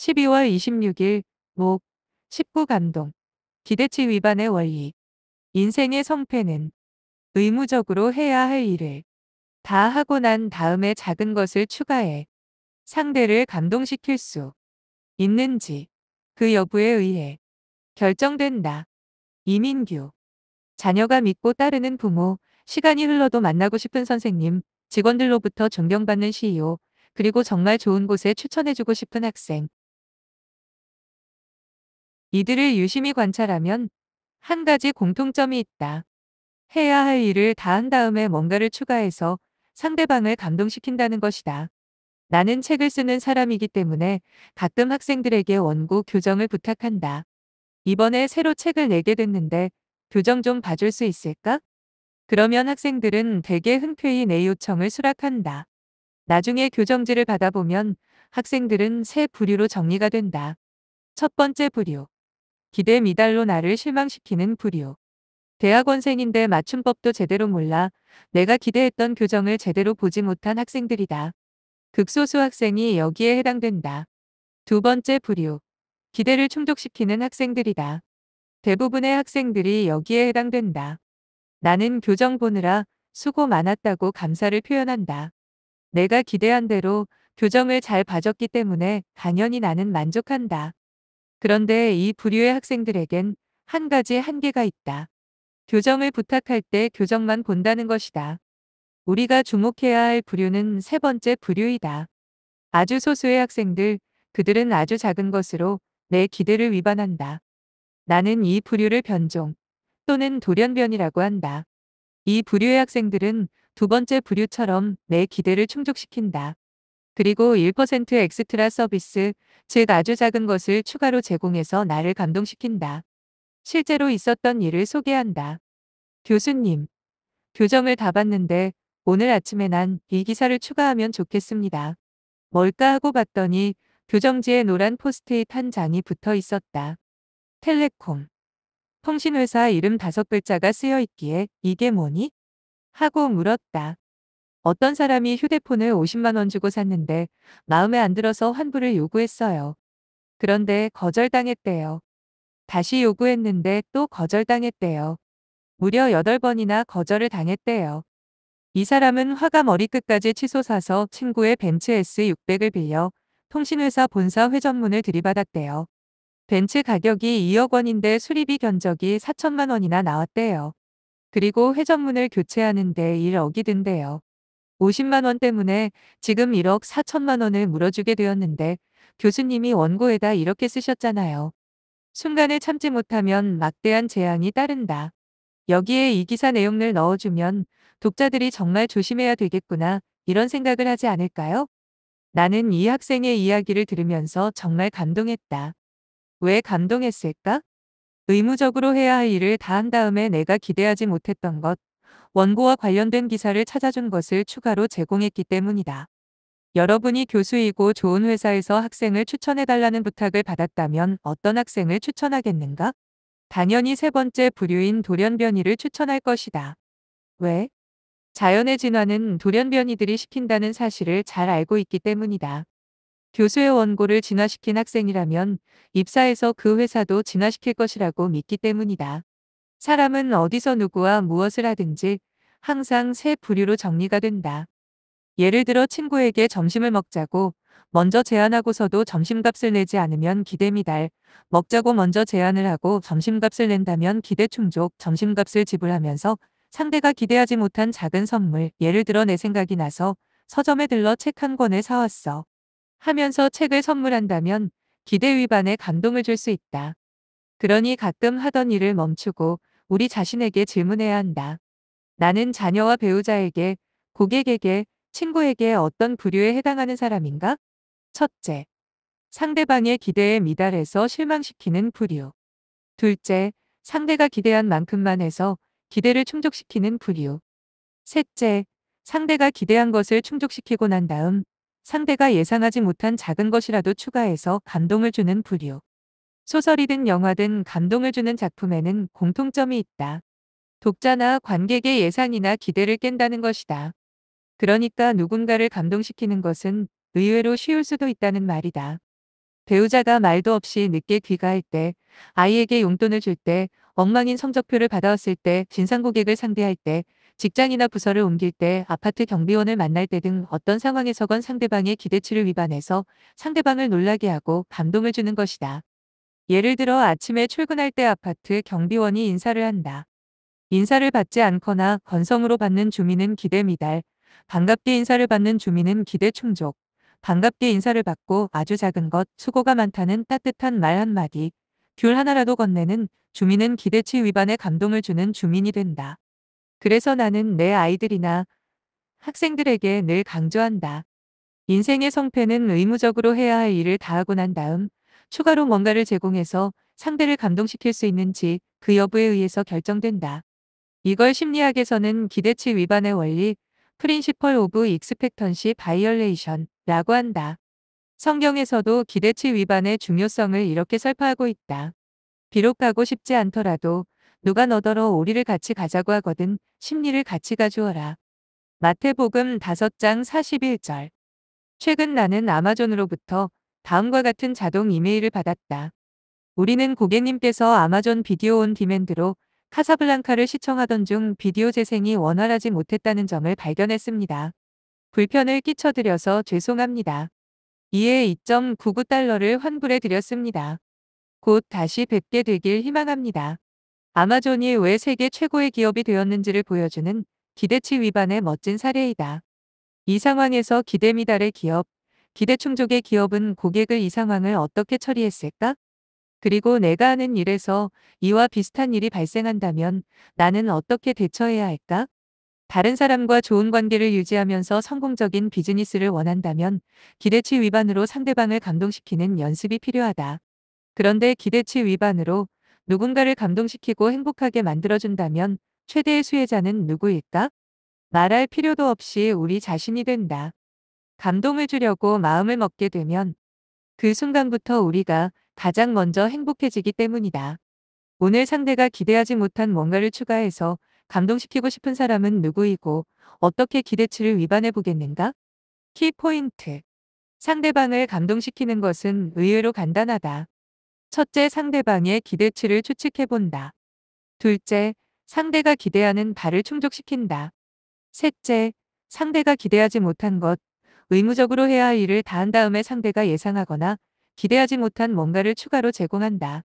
12월 26일 목 19 감동. 기대치 위반의 원리. 인생의 성패는 의무적으로 해야 할 일을 다 하고 난 다음에 작은 것을 추가해 상대를 감동시킬 수 있는지 그 여부에 의해 결정된다. 이민규. 자녀가 믿고 따르는 부모, 시간이 흘러도 만나고 싶은 선생님, 직원들로부터 존경받는 CEO, 그리고 정말 좋은 곳에 추천해주고 싶은 학생. 이들을 유심히 관찰하면 한 가지 공통점이 있다. 해야 할 일을 다 한 다음에 뭔가를 추가해서 상대방을 감동시킨다는 것이다. 나는 책을 쓰는 사람이기 때문에 가끔 학생들에게 원고 교정을 부탁한다. 이번에 새로 책을 내게 됐는데 교정 좀 봐줄 수 있을까? 그러면 학생들은 대개 흔쾌히 내 요청을 수락한다. 나중에 교정지를 받아보면 학생들은 세 부류로 정리가 된다. 첫 번째 부류. 기대 미달로 나를 실망시키는 부류. 대학원생인데 맞춤법도 제대로 몰라 내가 기대했던 교정을 제대로 보지 못한 학생들이다. 극소수 학생이 여기에 해당된다. 두 번째 부류. 기대를 충족시키는 학생들이다. 대부분의 학생들이 여기에 해당된다. 나는 교정 보느라 수고 많았다고 감사를 표현한다. 내가 기대한 대로 교정을 잘 봐줬기 때문에 당연히 나는 만족한다. 그런데 이 부류의 학생들에겐 한 가지 한계가 있다. 교정을 부탁할 때 교정만 본다는 것이다. 우리가 주목해야 할 부류는 세 번째 부류이다. 아주 소수의 학생들, 그들은 아주 작은 것으로 내 기대를 위반한다. 나는 이 부류를 변종 또는 돌연변이라고 한다. 이 부류의 학생들은 두 번째 부류처럼 내 기대를 충족시킨다. 그리고 1% 엑스트라 서비스, 즉 아주 작은 것을 추가로 제공해서 나를 감동시킨다. 실제로 있었던 일을 소개한다. 교수님, 교정을 다 봤는데 오늘 아침에 난 이 기사를 추가하면 좋겠습니다. 뭘까 하고 봤더니 교정지에 노란 포스트잇 한 장이 붙어 있었다. 텔레콤. 통신회사 이름 5글자가 쓰여 있기에 이게 뭐니? 하고 물었다. 어떤 사람이 휴대폰을 50만 원 주고 샀는데 마음에 안 들어서 환불을 요구했어요. 그런데 거절당했대요. 다시 요구했는데 또 거절당했대요. 무려 8번이나 거절을 당했대요. 이 사람은 화가 머리끝까지 치솟아서 친구의 벤츠 S600을 빌려 통신회사 본사 회전문을 들이받았대요. 벤츠 가격이 2억 원인데 수리비 견적이 4천만 원이나 나왔대요. 그리고 회전문을 교체하는데 1억이 든대요. 50만 원 때문에 지금 1억 4천만 원을 물어주게 되었는데 교수님이 원고에다 이렇게 쓰셨잖아요. 순간을 참지 못하면 막대한 재앙이 따른다. 여기에 이 기사 내용을 넣어주면 독자들이 정말 조심해야 되겠구나 이런 생각을 하지 않을까요? 나는 이 학생의 이야기를 들으면서 정말 감동했다. 왜 감동했을까? 의무적으로 해야 할 일을 다 한 다음에 내가 기대하지 못했던 것, 원고와 관련된 기사를 찾아준 것을 추가로 제공했기 때문이다. 여러분이 교수이고 좋은 회사에서 학생을 추천해달라는 부탁을 받았다면 어떤 학생을 추천하겠는가? 당연히 세 번째 부류인 돌연변이를 추천할 것이다. 왜? 자연의 진화는 돌연변이들이 시킨다는 사실을 잘 알고 있기 때문이다. 교수의 원고를 진화시킨 학생이라면 입사해서 그 회사도 진화시킬 것이라고 믿기 때문이다. 사람은 어디서 누구와 무엇을 하든지 항상 세 부류로 정리가 된다. 예를 들어 친구에게 점심을 먹자고 먼저 제안하고서도 점심값을 내지 않으면 기대 미달, 먹자고 먼저 제안을 하고 점심값을 낸다면 기대 충족, 점심값을 지불하면서 상대가 기대하지 못한 작은 선물, 예를 들어 내 생각이 나서 서점에 들러 책 한 권을 사왔어. 하면서 책을 선물한다면 기대 위반에 감동을 줄 수 있다. 그러니 가끔 하던 일을 멈추고 우리 자신에게 질문해야 한다. 나는 자녀와 배우자에게, 고객에게, 친구에게 어떤 부류에 해당하는 사람인가? 첫째, 상대방의 기대에 미달해서 실망시키는 부류. 둘째, 상대가 기대한 만큼만 해서 기대를 충족시키는 부류. 셋째, 상대가 기대한 것을 충족시키고 난 다음 상대가 예상하지 못한 작은 것이라도 추가해서 감동을 주는 부류. 소설이든 영화든 감동을 주는 작품에는 공통점이 있다. 독자나 관객의 예상이나 기대를 깬다는 것이다. 그러니까 누군가를 감동시키는 것은 의외로 쉬울 수도 있다는 말이다. 배우자가 말도 없이 늦게 귀가할 때, 아이에게 용돈을 줄 때, 엉망인 성적표를 받아왔을 때, 진상 고객을 상대할 때, 직장이나 부서를 옮길 때, 아파트 경비원을 만날 때 등 어떤 상황에서건 상대방의 기대치를 위반해서 상대방을 놀라게 하고 감동을 주는 것이다. 예를 들어 아침에 출근할 때 아파트 경비원이 인사를 한다. 인사를 받지 않거나 건성으로 받는 주민은 기대 미달, 반갑게 인사를 받는 주민은 기대 충족, 반갑게 인사를 받고 아주 작은 것, 수고가 많다는 따뜻한 말 한마디, 귤 하나라도 건네는 주민은 기대치 위반에 감동을 주는 주민이 된다. 그래서 나는 내 아이들이나 학생들에게 늘 강조한다. 인생의 성패는 의무적으로 해야 할 일을 다하고 난 다음 추가로 뭔가를 제공해서 상대를 감동시킬 수 있는지 그 여부에 의해서 결정된다. 이걸 심리학에서는 기대치 위반의 원리, Principle of Expectancy Violation라고 한다. 성경에서도 기대치 위반의 중요성을 이렇게 설파하고 있다. 비록 가고 싶지 않더라도 누가 너더러 우리를 같이 가자고 하거든 심리를 같이 가주어라. 마태복음 5장 41절. 최근 나는 아마존으로부터 다음과 같은 자동 이메일을 받았다. 우리는 고객님께서 아마존 비디오 온 디맨드로 카사블랑카를 시청하던 중 비디오 재생이 원활하지 못했다는 점을 발견했습니다. 불편을 끼쳐드려서 죄송합니다. 이에 2.99달러를 환불해 드렸습니다. 곧 다시 뵙게 되길 희망합니다. 아마존이 왜 세계 최고의 기업이 되었는지를 보여주는 기대치 위반의 멋진 사례이다. 이 상황에서 기대 미달의 기업, 기대 충족의 기업은 고객을 이 상황을 어떻게 처리했을까? 그리고 내가 하는 일에서 이와 비슷한 일이 발생한다면 나는 어떻게 대처해야 할까? 다른 사람과 좋은 관계를 유지하면서 성공적인 비즈니스를 원한다면 기대치 위반으로 상대방을 감동시키는 연습이 필요하다. 그런데 기대치 위반으로 누군가를 감동시키고 행복하게 만들어준다면 최대의 수혜자는 누구일까? 말할 필요도 없이 우리 자신이 된다. 감동을 주려고 마음을 먹게 되면 그 순간부터 우리가 가장 먼저 행복해지기 때문이다. 오늘 상대가 기대하지 못한 뭔가를 추가해서 감동시키고 싶은 사람은 누구이고 어떻게 기대치를 위반해 보겠는가? 키포인트. 상대방을 감동시키는 것은 의외로 간단하다. 첫째, 상대방의 기대치를 추측해 본다. 둘째, 상대가 기대하는 바를 충족시킨다. 셋째, 상대가 기대하지 못한 것, 의무적으로 해야 할 일을 다한 다음에 상대가 예상하거나 기대하지 못한 뭔가를 추가로 제공한다.